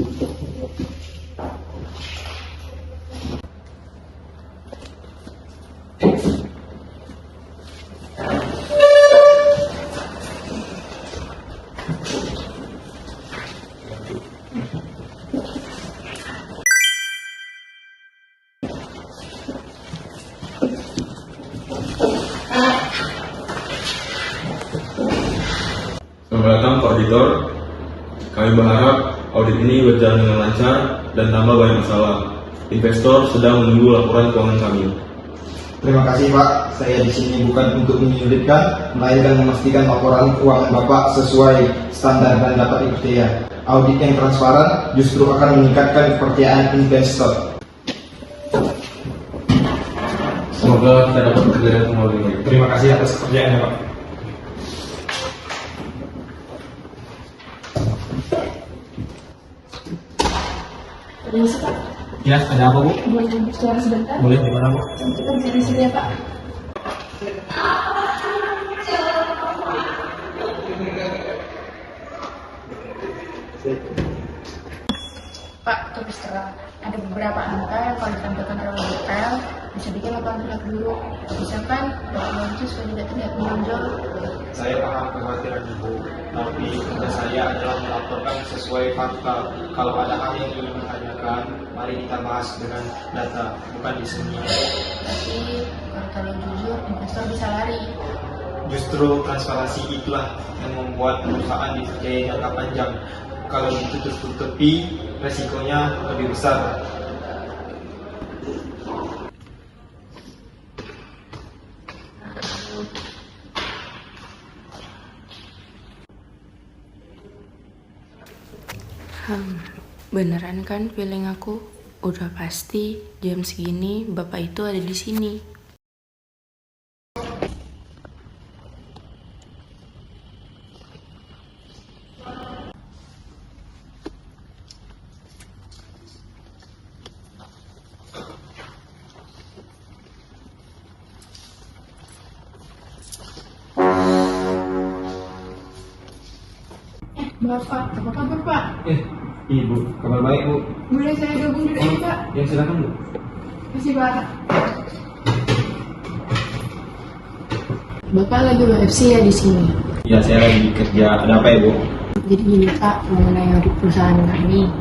Selamat datang Pak Auditor. Kami berharap audit ini berjalan dengan lancar dan tanpa banyak masalah. Investor sedang menunggu laporan keuangan kami. Terima kasih Pak, saya di sini bukan untuk menyulitkan, melainkan memastikan laporan keuangan Bapak sesuai standar dan dapat dipercaya. Audit yang transparan justru akan meningkatkan kepercayaan investor. Semoga kita dapat kejadian kembali. Terima kasih atas kerjaannya Pak. Permisi Pak, Ya, ada apa Bu? boleh bicara sebentar? Boleh, di mana Bu? Kita bisa di sini ya Pak. Pak, terus terang ada beberapa angka yang kalau ditampilkan terlalu detail bisa bikin laporan tidak dulu. Misalkan dokumen itu sudah tidak terlihat menonjol. Saya paham kekhawatiran Ibu, tapi tugas saya adalah melaporkan sesuai fakta. Kalau ada hal yang ingin ditanyakan, mari kita bahas dengan data, bukan di sini. Tapi kalau kalian jujur, investor bisa lari. Justru transparansi itulah yang membuat perusahaan dipercayai jangka panjang. Kalau ditutup-tutupi, resikonya lebih besar. Beneran kan feeling aku? Udah pasti jam segini bapak itu ada di sini. Bapak, apa kabar Pak? Ibu, kabar baik Bu. Boleh saya gabung di sini Pak? Ya silakan Bu. Masih Pak. Bapak lagi WFC ya di sini. Ya saya lagi kerja. Ada apa ya Bu? Jadi gini Pak, mengenai audit perusahaan kami,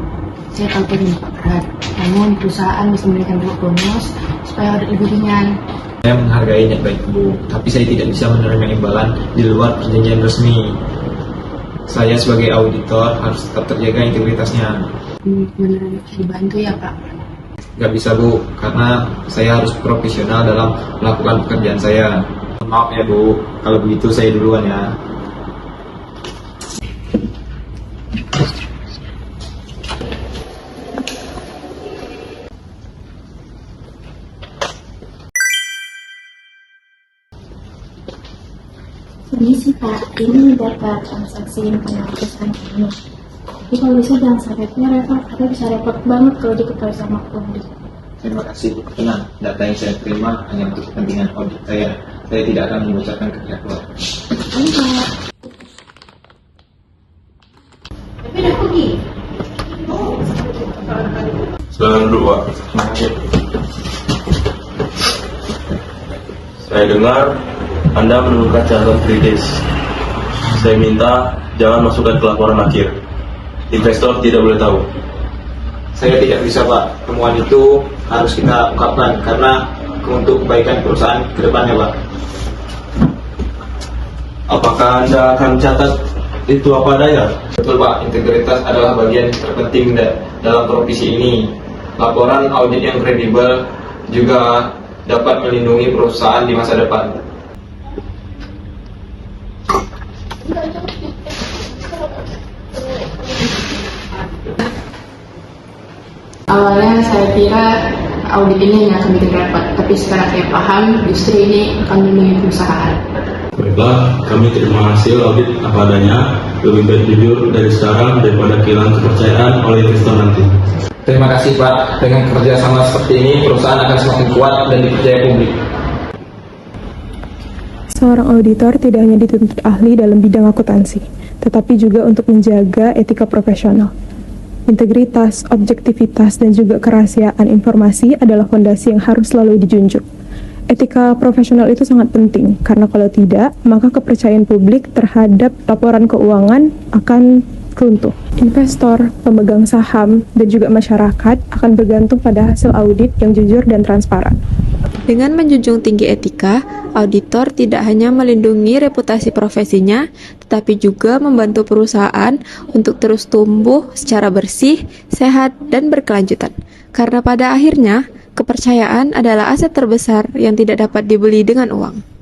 saya tahu ini Pak berat. Namun perusahaan bisa memberikan bonus supaya audit lebih ringan. Saya menghargai niat baik Bu, tapi saya tidak bisa menerima imbalan di luar perjanjian resmi. Saya sebagai auditor harus tetap terjaga integritasnya. Beneran bisa dibantu ya Pak? Gak bisa Bu, karena saya harus profesional dalam melakukan pekerjaan saya. Maaf ya Bu, kalau begitu saya duluan ya. Permisi Pak, ini data transaksi perusahaan ini. Tapi kalau bisa jangan sampai repot, karena bisa repot banget kalau diketahui sama audit. Terima kasih Bu, tenang. Data yang saya terima hanya untuk kepentingan audit saya. Saya tidak akan membocorkan ke pihak luar. Enggak. Tapi udah pergi. Silakan duduk Pak. Saya dengar Anda menemukan catatan 3 days. Saya minta jangan masukkan ke laporan akhir. Investor tidak boleh tahu. Saya tidak bisa Pak, temuan itu harus kita ungkapkan karena untuk kebaikan perusahaan ke depannya Pak. Apakah Anda akan catat itu apa adanya? Betul Pak, integritas adalah bagian terpenting dalam profesi ini. Laporan audit yang kredibel juga dapat melindungi perusahaan di masa depan. Awalnya saya kira audit ini hanya akan bikin repot, tapi sekarang saya paham justru ini akan melindungi perusahaan. Baiklah, kami terima hasil audit apa adanya. Lebih baik jujur dari sekarang daripada kehilangan kepercayaan oleh investor nanti. Terima kasih Pak, dengan kerjasama seperti ini perusahaan akan semakin kuat dan dipercaya publik. Seorang auditor tidak hanya dituntut ahli dalam bidang akuntansi, tetapi juga untuk menjaga etika profesional. Integritas, objektivitas, dan juga kerahasiaan informasi adalah fondasi yang harus selalu dijunjung. Etika profesional itu sangat penting, karena kalau tidak, maka kepercayaan publik terhadap laporan keuangan akan runtuh. Investor, pemegang saham, dan juga masyarakat akan bergantung pada hasil audit yang jujur dan transparan. Dengan menjunjung tinggi etika, auditor tidak hanya melindungi reputasi profesinya, tetapi juga membantu perusahaan untuk terus tumbuh secara bersih, sehat, dan berkelanjutan. Karena pada akhirnya, kepercayaan adalah aset terbesar yang tidak dapat dibeli dengan uang.